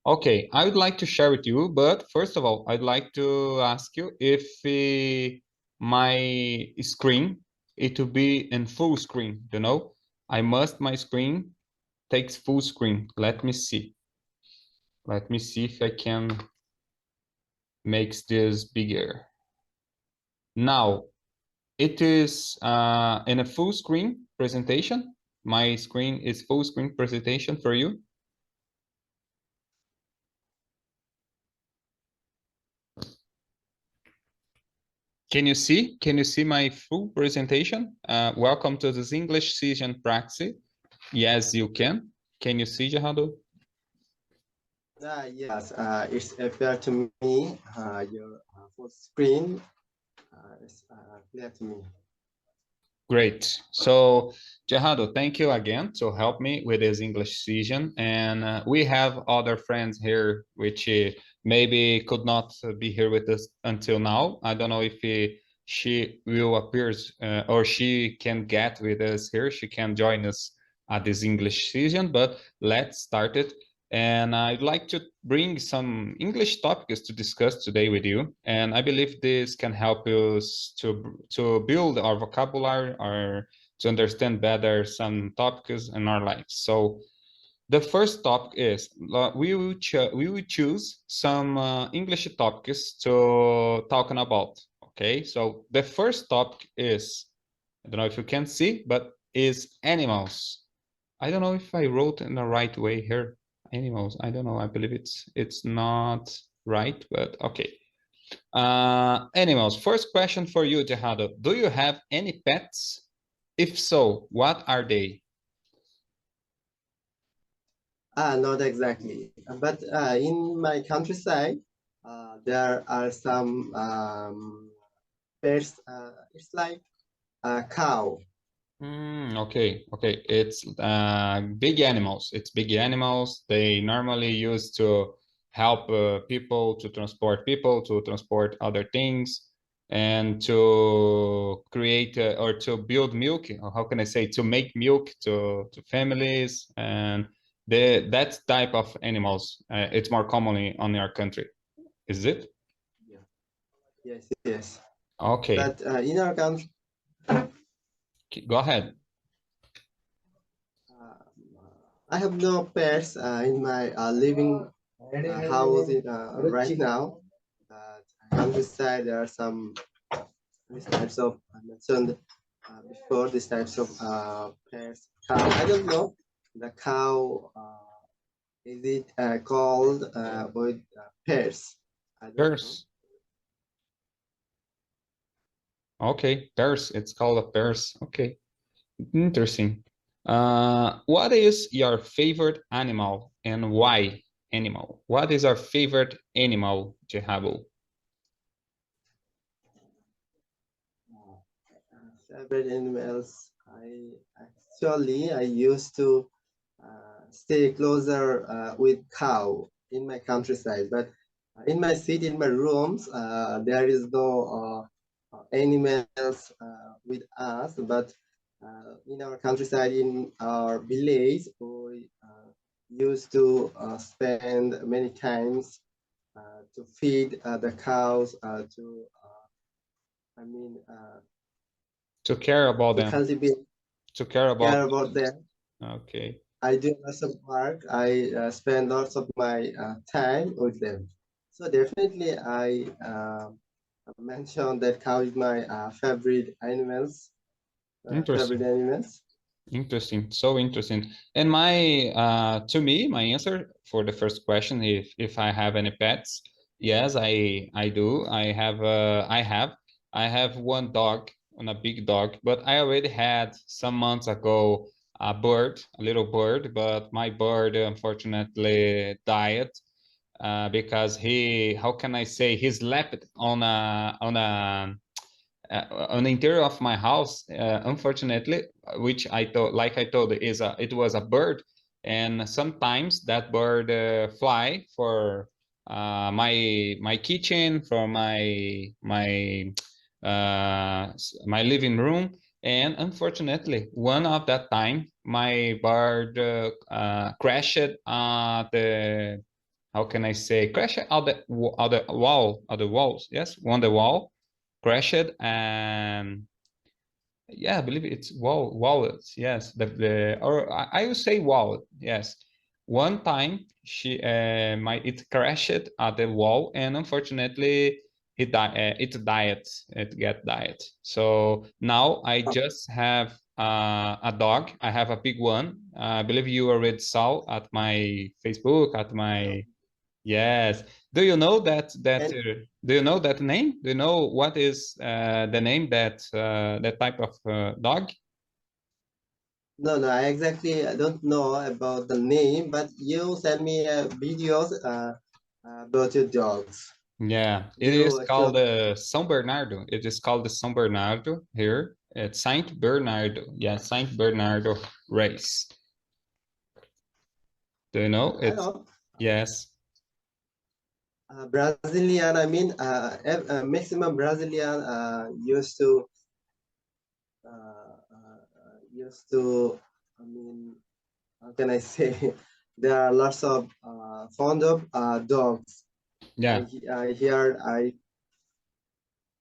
Okay, I would like to share with you, but first of all, I'd like to ask you if my screen, it will be in full screen, you know? My screen takes full screen. Let me see. Let me see if I can make this bigger. Now, it is in a full screen presentation. My screen is full screen presentation for you. Can you see? Can you see my full presentation? Welcome to this English session practice. Yes, you can. Can you see, Gerardo? Yes, it's appear to me. Your full screen is clear to me. Great. So, Gerardo, thank you again to help me with this English session. And we have other friends here which maybe could not be here with us until now. I don't know if she will appear or she can get with us here. She can join us at this English session, but let's start it. And I'd like to bring some English topics to discuss today with you. And I believe this can help us to build our vocabulary or to understand better some topics in our lives. So the first topic is we will choose some English topics to talking about. Okay, so the first topic is, I don't know if you can see, but is animals. I don't know if I wrote in the right way here. Animals. I don't know. I believe it's not right, but okay. Animals. First question for you, Gerardo. Do you have any pets? If so, what are they? Not exactly, but in my countryside, there are some pets. It's like a cow. Okay, okay. It's big animals. It's big animals. They normally use to help people, to transport other things, and to create or to build milk. Or how can I say? To make milk to families, and that type of animals. It's more commonly on our country. Is it? Yeah. Yes, yes. Okay, But in our country, go ahead. uh, I have no pets in my living house right now. But countryside, there are some these types of I mentioned before these types of pairs. Cow. I don't know the cow. Is it called with pairs? I don't know. Bears. Okay, bears. It's called a bears. Okay. Interesting. What is your favorite animal and why animal? What is our favorite animal, Jehabu? Favorite animals. I used to stay closer with cow in my countryside, but in my city, in my rooms, there is no animals with us. But in our countryside, in our village, we used to spend many times to feed the cows, I mean, To care about to them. cultivate, To care about care about them. them. Okay. I do lots of work. I spend lots of my time with them. So definitely, I mentioned that cow is my favorite animals. Favorite Interesting. animals. Interesting. So interesting. And my to me, my answer for the first question, if I have any pets, yes, I do. I have one dog, on a big dog, but I already had some months ago a little bird, but my bird unfortunately died because how can I say, he slept on the interior of my house, unfortunately, which I thought, like I told, it was a bird, and sometimes that bird fly for my kitchen, for my living room, and unfortunately, one of that time, my bird crashed how can I say, crashed on the wall, on the walls. Yes, on the wall, crashed, and yeah, I believe it's wallet. Yes, or I will say wallet. Yes, one time it crashed at the wall, and unfortunately it died. It died. It get died. So now I just have a dog. I have a big one. I believe you already saw at my Facebook, at Yeah. my yes. Do you know And do you know that name? Do you know what is the name that type of dog? no, no, I don't know about the name, but you send me videos about your dogs. Yeah, it is You called actually, São Bernardo. It is called the São Bernardo here. It's Saint Bernardo. Yeah, Saint Bernardo race. Do you know? I It's know, yes. Brazilian. I mean, maximum Brazilian used to. I mean, how can I say? There are lots of fond of dogs. Yeah, Here,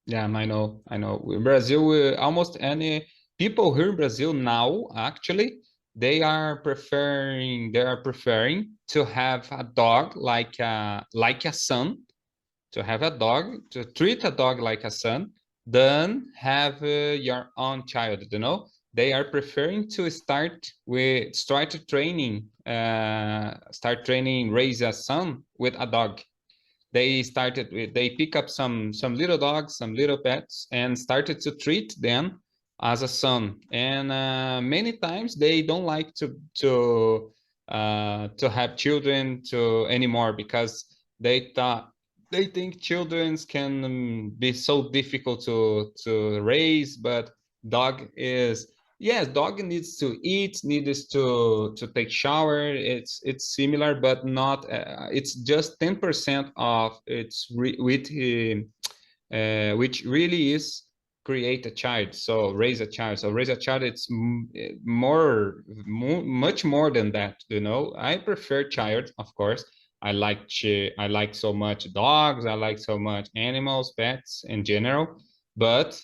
yeah, I know. I know. In Brazil, almost any people here in Brazil now, actually, they are preferring to have a dog like a son, to have a dog, to treat a dog like a son, than have your own child. They are preferring to start training, raise a son with a dog. They pick up some little dogs, some little pets, and started to treat them as a son. And many times they don't like to have children to anymore, because they think children can be so difficult to raise. But dog is yes, dog needs to eat, needs to take shower. It's similar, but not. It's just 10% of its which really is create a child. So raise a child. So raise a child. It's much more than that. I prefer child, of course. I like so much dogs. I like so much animals, pets in general. But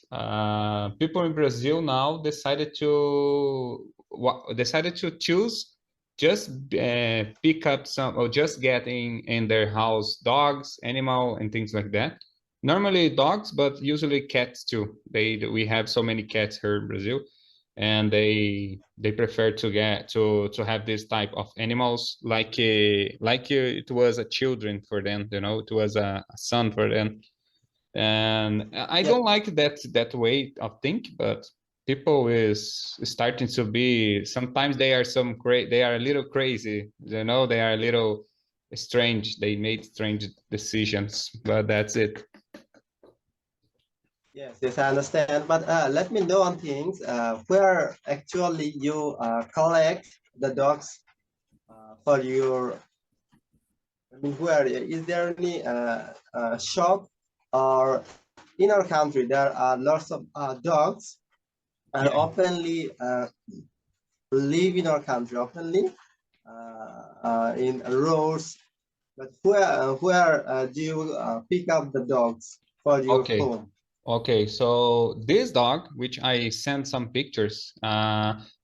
people in Brazil now decided to choose just pick up some, or just getting in their house dogs, animal, and things like that. Normally dogs, but usually cats too. We have so many cats here in Brazil, and they prefer to have this type of animals, it was a children for them. It was a son for them. And I yeah, don't like that way of think, but people is starting to be, sometimes they are a little crazy. They are a little strange. They made strange decisions, but that's it. yes, I understand. But let me know on things where actually you collect the dogs for your. I mean, where is there any shop, or in our country there are lots of dogs are Yeah. openly live in our country openly in roads. But where do you pick up the dogs for your Okay. home? Okay, so this dog, which I sent some pictures,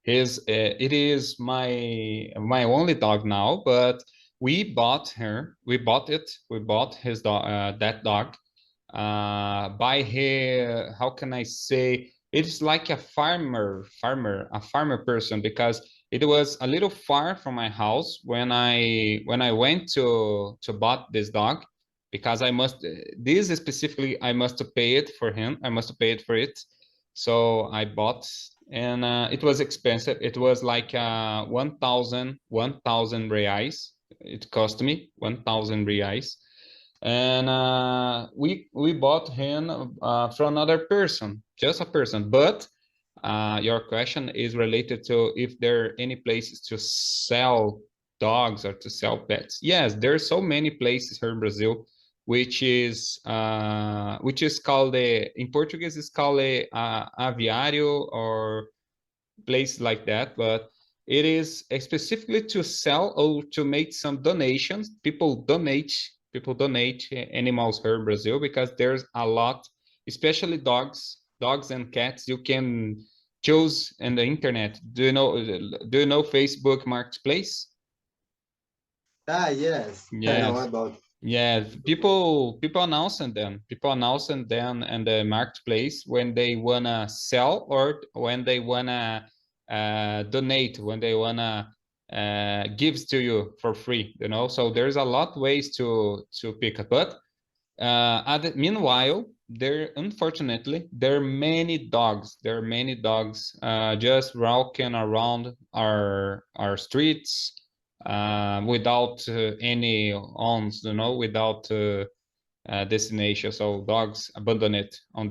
it is my only dog now. But we bought his dog, that dog, by her. How can I say? It's like a farmer person, because it was a little far from my house when I went to bought this dog, because this specifically, I must pay it for him. I must pay it for it. So I bought, and it was expensive. It was like 1,000 reais. It cost me 1,000 reais. And we bought him from another person, just a person. But your question is related to if there are any places to sell dogs or to sell pets. Yes, there are so many places here in Brazil, which is called in Portuguese is called a aviário, or place like that. But It is specifically to sell or to make some donations. People donate animals here in Brazil because there's a lot, especially dogs and cats. You can choose in the internet. Do you know Facebook Marketplace? Yes, I know Yes. about. Yeah, people announcing them. People announcing them in the marketplace when they wanna sell or when they wanna donate, when they wanna gives to you for free. So there's a lot ways to pick up. But meanwhile, unfortunately there are many dogs. There are many dogs just walking around our streets without any owns, without destination. So dogs abandoned on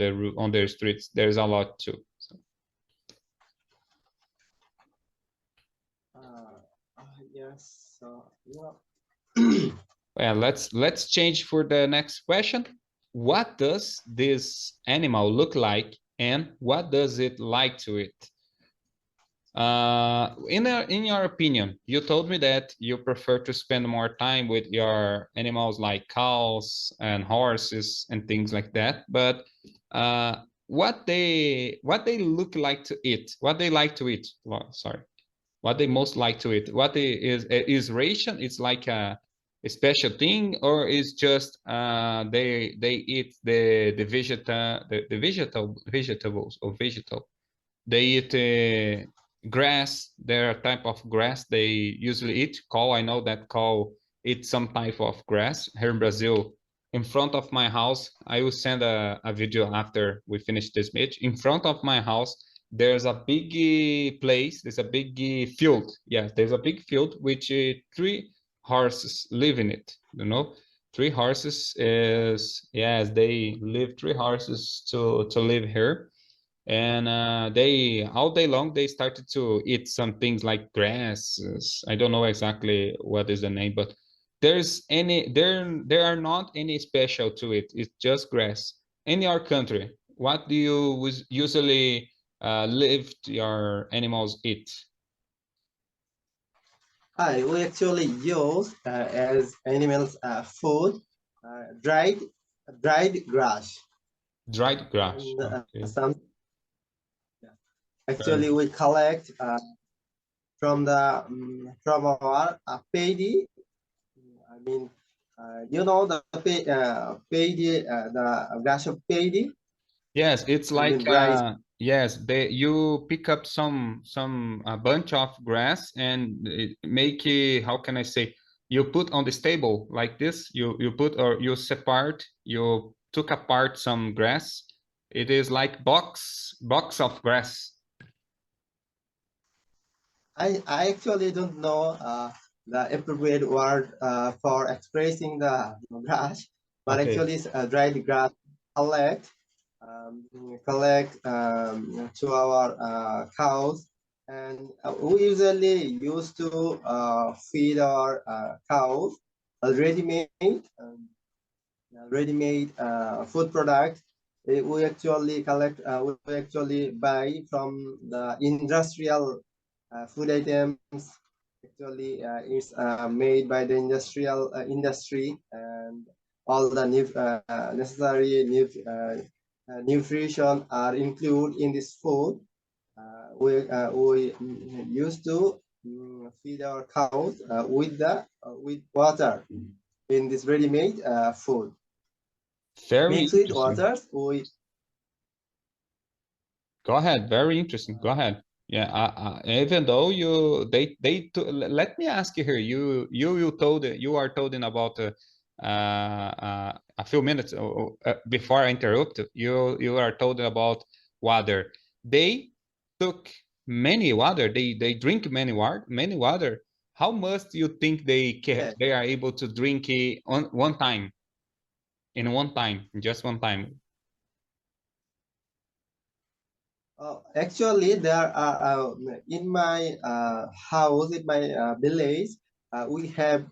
their streets. There's a lot too. So. Yes. So yeah. Well, let's change for the next question. What does this animal look like, and what does it like to eat? In your opinion, you told me that you prefer to spend more time with your animals like cows and horses and things like that. But what they look like to eat, what they like to eat. Sorry, what they most like to eat. What is ration? It's like a special thing, or is just they eat the vegetables or vegetal. They eat grass. There are type of grass they usually eat. Cow, I know that cow eats some type of grass here in Brazil. In front of my house, I will send a video after we finish this meet. In front of my house, there's a big place. There's a big field. Yes, there's a big field which three horses live in it. Three horses is yes, they live three horses to live here, and they all day long they started to eat some things like grasses. I don't know exactly what is the name, but there are not any special to it. It's just grass. In your country, what do you usually live your animals eat? Hi, we actually use as animals food dried grass. Dried grass. And Okay. some Very actually we collect from our paddy. I mean, the paddy, the grass of paddy. Yes, it's I like mean rice. yes, you pick up a bunch of grass and make it, how can I say, you put on the stable like this. You put or you separate. You took apart some grass. It is like box of grass. I actually don't know the appropriate word for expressing the grass, but Okay. actually dried grass collect to our cows, and we usually used to feed our cows a ready-made food product. We actually we actually buy from the industrial food items. Actually, is made by the industrial industry, and all the necessary nutrition are included in this food. We used to feed our cows with water in this ready-made food. Very Mixed with interesting. waters, we Go ahead. Very interesting. Go ahead. Yeah. Even though let me ask you here. You are told in about a few minutes before I interrupt. You are told about water. They took many water. They drink many water. How much do you think yes. they are able to drink it on one time? In one time, just one time. Actually, there are in my house, in my village, we have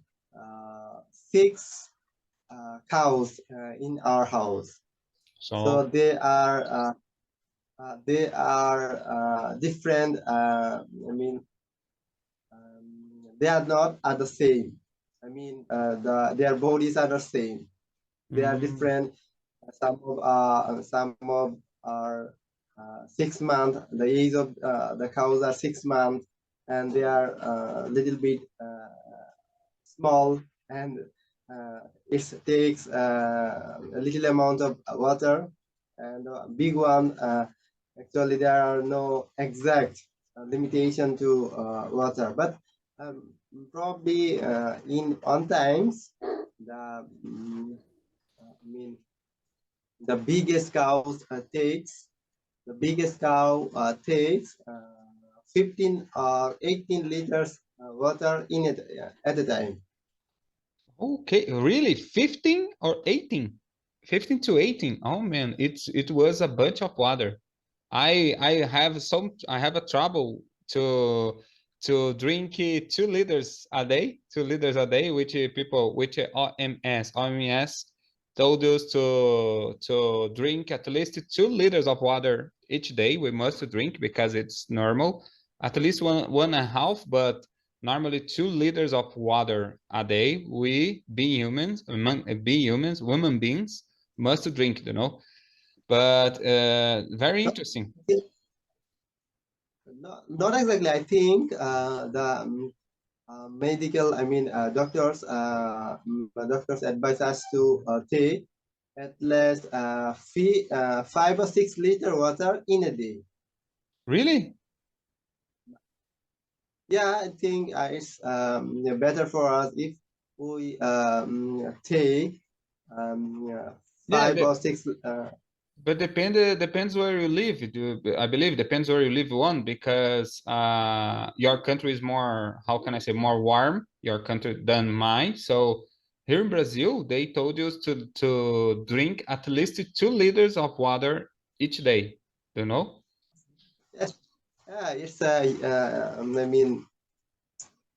six cows in our house. So So they are different. I mean, they are not are the same. I mean, their bodies are the same. They are different. Some of are 6 months. The age of the cows are 6 months, and they are a little bit small, and it takes a little amount of water. And big one, actually, there are no exact limitation to water, but probably in on times I mean the biggest cows takes 15 or 18 liters water in it at a time. Okay, really? 15 or 18? 15 to 18. Oh man, it was a bunch of water. I have a trouble to drink 2 liters a day, 2 liters a day, which people which OMS told us to drink at least 2 liters of water each day. We must drink because it's normal, at least one and a half, but normally 2 liters of water a day. We human beings must drink, but very interesting. Not exactly. I think the medical, doctors advise us to take at least 5 or 6 liter water in a day. Really? Yeah, I think it's better for us if we take Yeah, 5 or 6. but depends where you live. I believe depends where you live, one, because your country is more, how can I say, more warm, your country than mine. So here in Brazil, they told us to drink at least 2 liters of water each day. You know? Yes, yeah,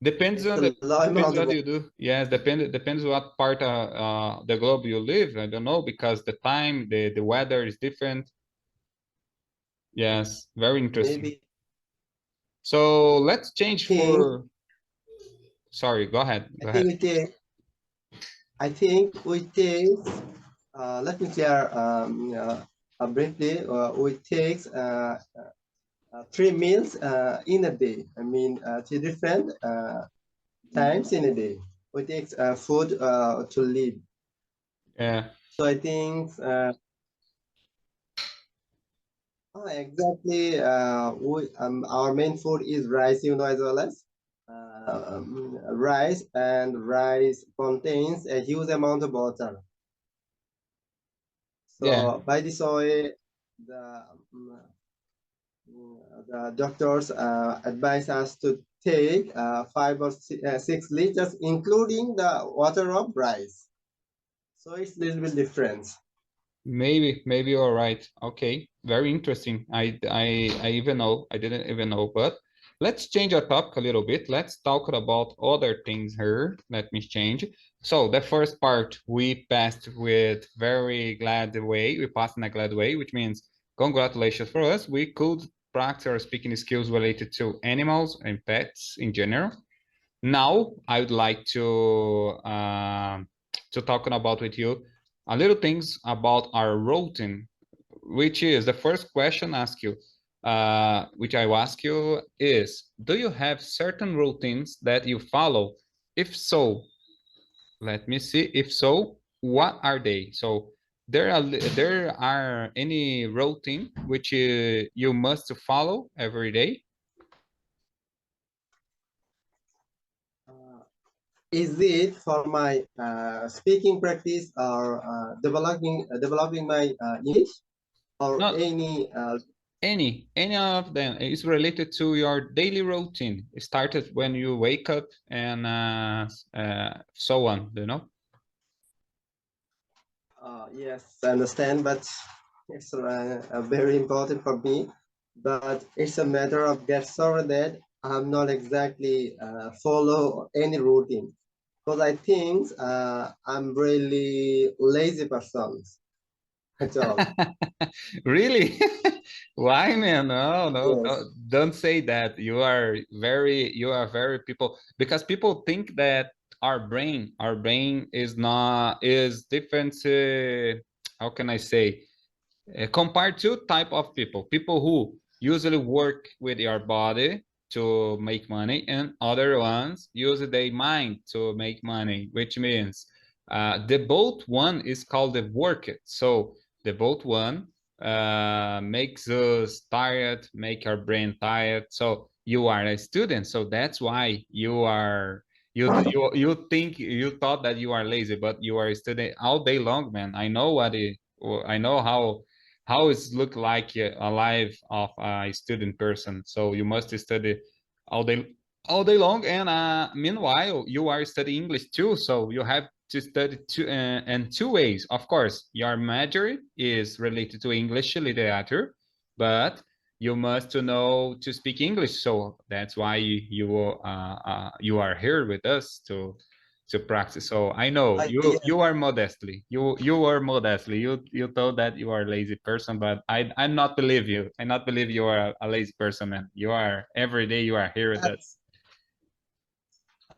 Depends it's on a low depends amount of what water. you do. Yes, depends what part the globe you live. I don't know, because the time, the weather is different. Yes, very interesting. Maybe So let's change think for. Sorry, go ahead. I Go think ahead. we take I think we take let me clear briefly. We take 3 meals in a day. Three different times in a day. We take food to live. Yeah. So I think exactly. Our main food is rice, as well as rice, and rice contains a huge amount of water. Yeah. So by this way, the um, the doctors advise us to take 5 or 6 liters, including the water of rice. So it's a little bit different. Maybe you're right. Okay. Very interesting. I even know. I didn't even know. But let's change our topic a little bit. Let's talk about other things here. Let me change. So the first part we passed with very glad way. We passed in a glad way, which means congratulations for us. We could practice our speaking skills related to animals and pets in general. Now I would like to talk about with you a little things about our routine, which is the first question I ask you, which I will ask you is, do you have certain routines that you follow? If so, let me see. If so, what are they? So there are any routine which you must follow every day? Is it for my speaking practice, or developing my English, or No, any any of them is related to your daily routine. It started when you wake up and so on, yes, I understand, but it's very important for me. But it's a matter of get sorry that I'm not exactly follow any routine, because I think I'm really lazy person at all. Really? Why, man? No, no, Yes. don't say that. You are very people, because people think that our brain is not, is different. How can I say? Compared to type of people who usually work with your body to make money, and other ones use their mind to make money, which means the both one is called the work. So the both one makes us tired, make our brain tired. So you are a student, so that's why you are, you think, you thought that you are lazy, but you are a student all day long, man. I know I know how it's look like a life of a student person. So you must study all day all day long, and meanwhile you are studying English too. So you have to study two in two ways. Of course, your major is related to English literature, but you must know to speak English. So that's why you are here with us to practice. So I know Yes. you are modestly, you are modestly, you thought that you are a lazy person, but I not believe you. I not believe you are a lazy person, man. You are, every day you are here with us.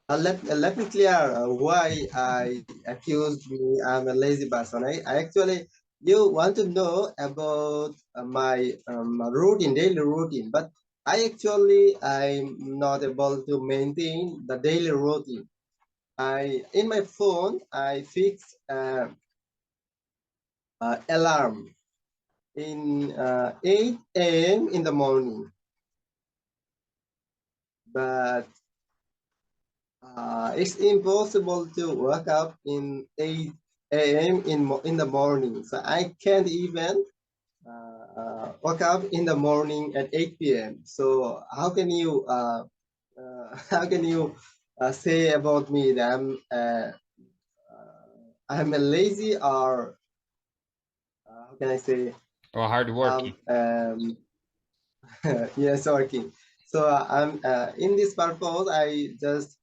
Let me clear why I accused me I'm a lazy person. I actually, you want to know about my routine, daily routine, but I'm not able to maintain the daily routine. I in my phone I fix alarm in 8 a.m. in the morning, but it's impossible to wake up in 8 a.m. In the morning. So I can't even wake up in the morning at 8 p.m. So how can you how can you say about me that I'm a lazy, or how can I say Or hard working. yes, working. So I'm in this purpose. I just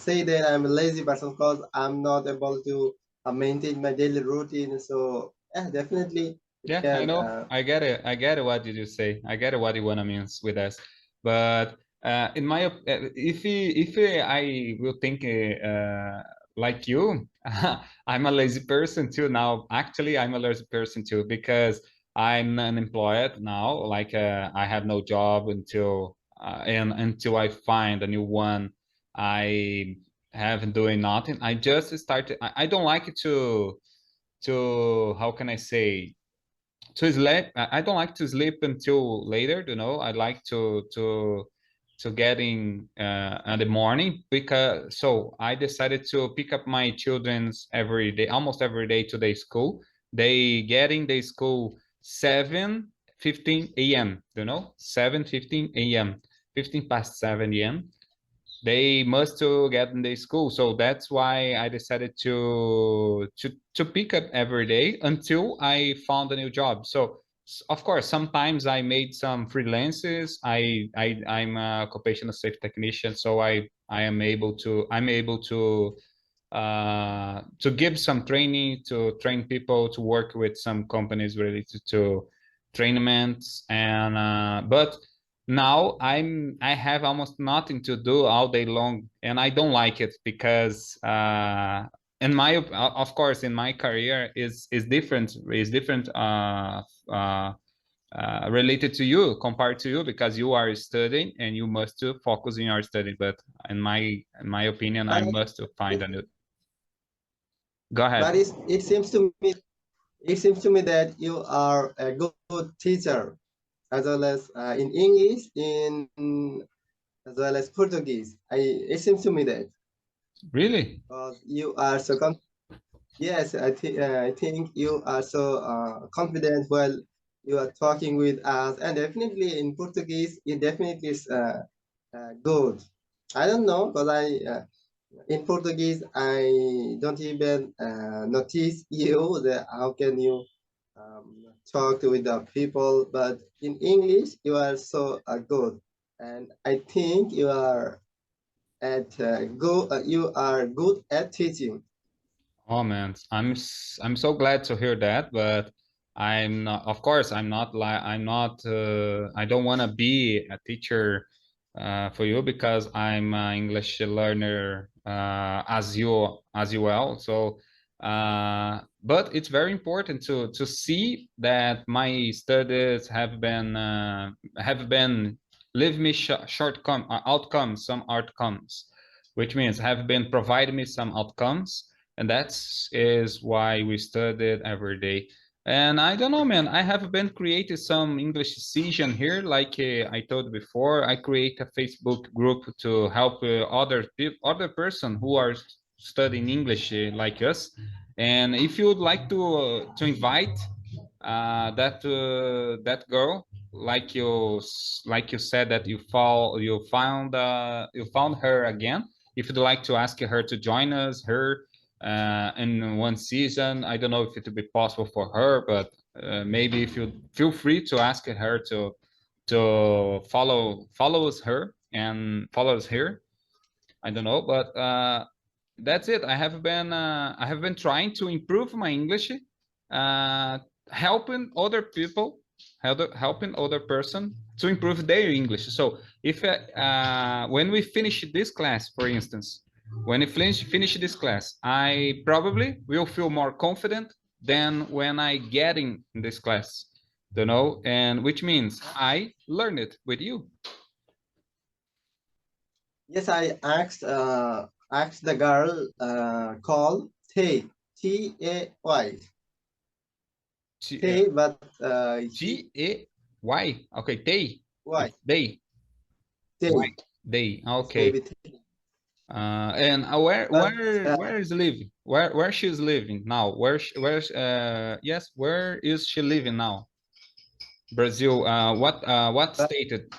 say that I'm a lazy person because I'm not able to maintain my daily routine. So yeah, definitely it Yeah, I can. know. I get it. I get it. What did you say? I get it. What you wanna mean with us, but in my I will think like you, I'm a lazy person too now. Actually, I'm a lazy person too because I'm unemployed now. Like I have no job until and until I find a new one. I haven't doing nothing. I just started. I don't like it to how can I say, to sleep. I don't like to sleep until later, you know. I like to getting in the morning, because so I decided to pick up my children's every day, almost every day, to their school. They getting the school 7:15 a.m., you know, 7:15 a.m., 15 past 7 a.m. They must to get in the school. So that's why I decided to pick up every day until I found a new job. So of course sometimes I made some freelances. I'm a occupational safety technician, so I'm able to give some training, to train people, to work with some companies related to trainments. And but now I have almost nothing to do all day long, and I don't like it because in my of course in my career is different related to you, compared to you, because you are studying and you must to focus in your study. But in my opinion, I But must to find it, a new. Go but ahead. it seems to me that you are a good teacher, as well as in English, in as well as Portuguese. It seems to me that Really? because you are so yes, I think you are so confident while you are talking with us, and definitely in Portuguese, it definitely is good. I don't know because in Portuguese I don't even notice you that how can you talk with the people, but in English you are so good, and I think you are good at teaching. Oh man, I'm so glad to hear that. But I'm not, of course, I'm not like, I don't want to be a teacher for you because I'm an English learner as you well. So, but it's very important to see that my studies have been leave me outcomes, some outcomes, which means have been providing me some outcomes, and that's is why we studied every day. And I don't know, man. I have been creating some English session here, like I told before. I create a Facebook group to help other person who are studying English like us. And if you would like to invite that girl, like you said that you found her again. If you'd like to ask her to join us, her in one season. I don't know if it will be possible for her, but maybe if you feel free to ask her to follows her and follows her. I don't know, but that's it. I have been trying to improve my English, uh, helping other people, helping other person to improve their English. So if when we finish this class, for instance, when we finish this class, I probably will feel more confident than when I get in this class, you know, and which means I learn it with you. Yes, I asked the girl called Tay, Tay, T Tay, but he T-A-Y. Okay, they. why It's they. Why? Tay, They. his Okay. name is Tay. And But where is living? Where she's living now? Yes, where is she living now? Brazil. What but stated?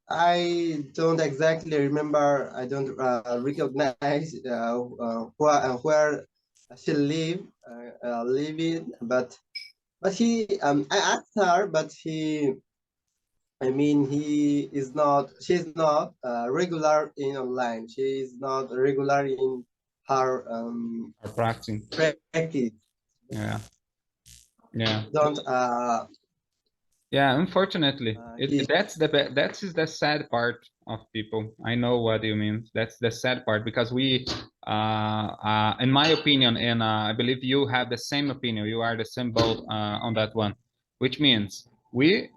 I don't exactly remember. I don't recognize where she living. But I asked her, but I mean, she's not regular in online. She is not regular in her Are practicing. practice. Yeah. Yeah. Don't Yeah, unfortunately, he that is the sad part of people. I know what you mean. That's the sad part because in my opinion, and I believe you have the same opinion. You are the same boat on that one, which means we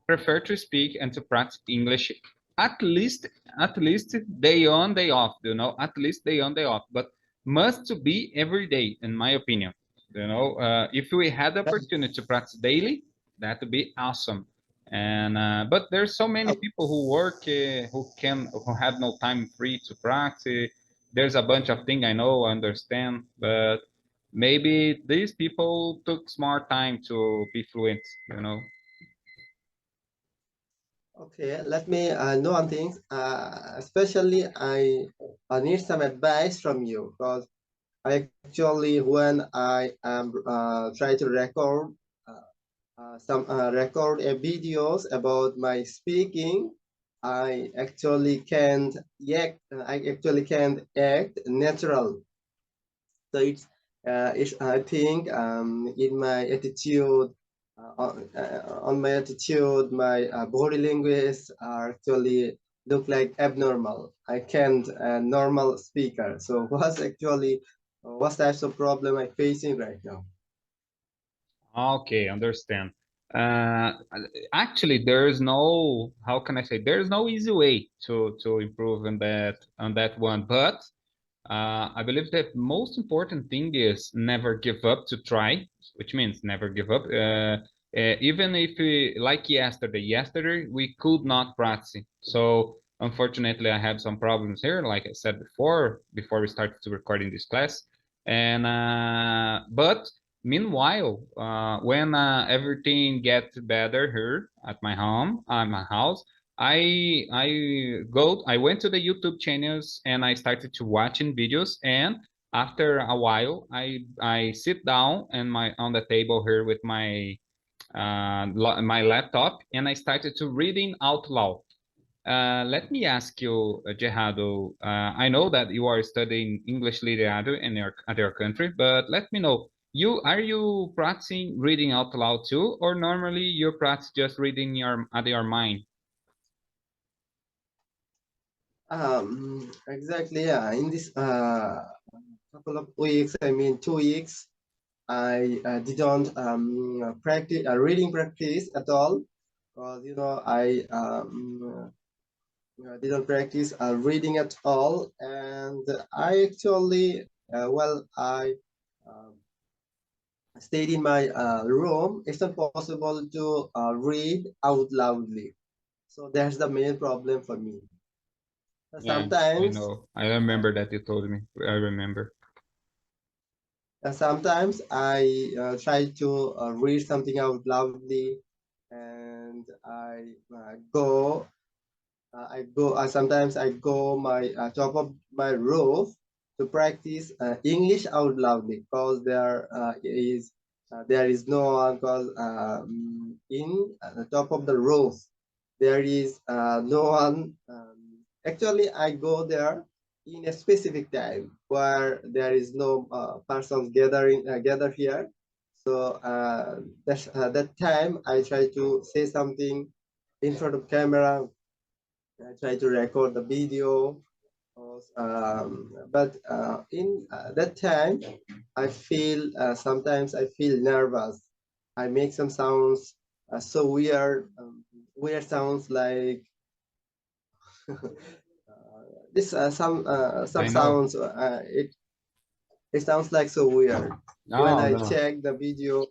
prefer to speak and to practice English at least at least day on day off. You know, at least day on day off, but must to be every day, in my opinion. You know, if we had the opportunity to practice daily, that would be awesome. And but there's so many people who work who have no time free to practice. There's a bunch of things I know, understand, but maybe these people took smart time to be fluent, you know. okay. Let me know one thing. Especially, I need some advice from you because actually when I am try to record some record videos about my speaking, I actually can't act natural. So it's I think in my attitude, on my attitude, my body language are actually look like abnormal. I can't normal speaker. So what types of problem I facing right now? Okay, understand. Uh, Actually, there is no, how can I say, there is no easy way to improve on that one. But I believe that most important thing is never give up to try, which means never give up. Even if like yesterday we could not practice. So unfortunately, I had some problems here, like I said before we started to recording this class. And but meanwhile, when everything gets better here at my home, at my house, I went to the YouTube channels and I started to watching videos, and after a while I sit down and my on the table here with my laptop, and I started to reading out loud. Let me ask you, Gerardo, I know that you are studying English literature in at your country, but let me know, are you practicing reading out loud too, or normally you practice just reading at your mind? Exactly. Yeah. In this couple of weeks, I mean 2 weeks, I didn't practice reading practice at all, because I didn't practice reading at all, and I actually I um, stayed in my room. It's not possible to read out loudly, so that's the main problem for me. Yeah, I Sometimes, know. I remember that you told me. I remember. sometimes I try to read something out loudly, and sometimes I go my top of my roof to practice English out loudly, because there is no one, because in the top of the roof there is no one. Actually, I go there in a specific time where there is no persons gather here. So that time I try to say something in front of camera. I try to record the video, but in that time, sometimes I feel nervous. I make some sounds so weird, weird sounds like this. Some I know. sounds. It sounds like so weird when No, I no. check the video.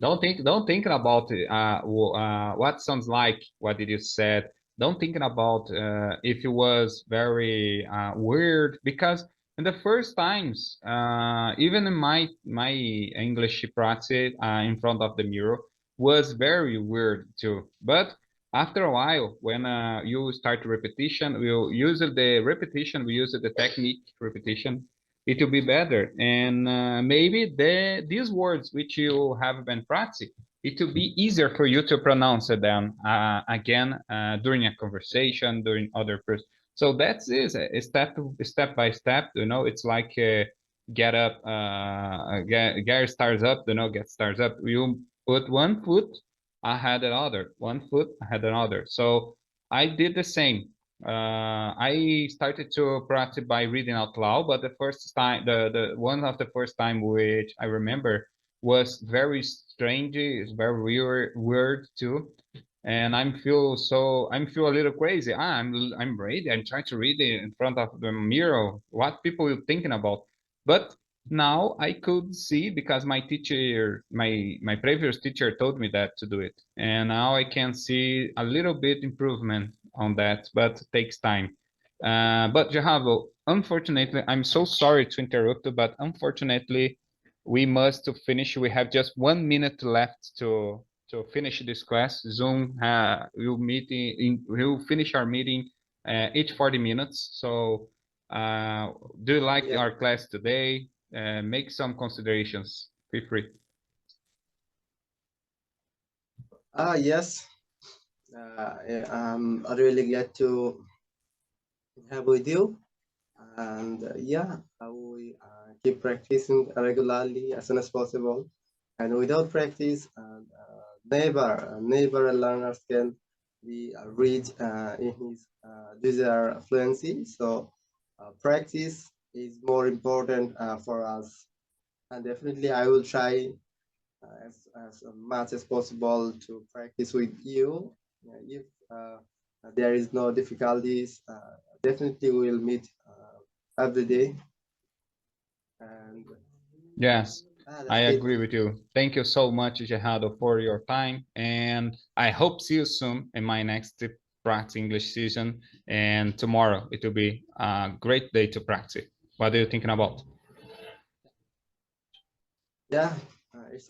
Don't think about what sounds like what did you said. Don't think about if it was very weird, because in the first times, even in my English practice in front of the mirror was very weird too. But after a while, when you start repetition, we'll use the repetition, we use the technique repetition, it will be better. And maybe these words which you have been practicing, it will be easier for you to pronounce them again during a conversation, during other person. So that's is a step by step. It's like get up, get starts up. Get starts up. You put one foot ahead another, one foot ahead another. So I did the same. I started to practice by reading out loud, but the first time, the one of the first time which I remember was very strange. It's very weird too, and I'm feel a little crazy. I'm ready. I'm trying to read it in front of the mirror. What people are thinking about, but now I could see because my teacher, my previous teacher told me that to do it, and now I can see a little bit improvement on that, but it takes time. But Jahavo, unfortunately, I'm so sorry to interrupt you, but unfortunately, we must to finish. We have just 1 minute left to finish this class. Zoom will finish our meeting each 40 minutes. So, do you like Yeah. our class today? Make some considerations. Feel free. Yes. I'm really glad to have with you. And yeah, I will keep practicing regularly as soon as possible. And without practice, never a learner can be reach in his desired fluency. So practice is more important for us. And definitely, I will try as much as possible to practice with you. If there is no difficulties, definitely we'll meet every day. And Yes, I that's it. agree with you. Thank you so much, Gerardo, for your time. And I hope see you soon in my next practice English season. And tomorrow it will be a great day to practice. What are you thinking about? Yeah, it's a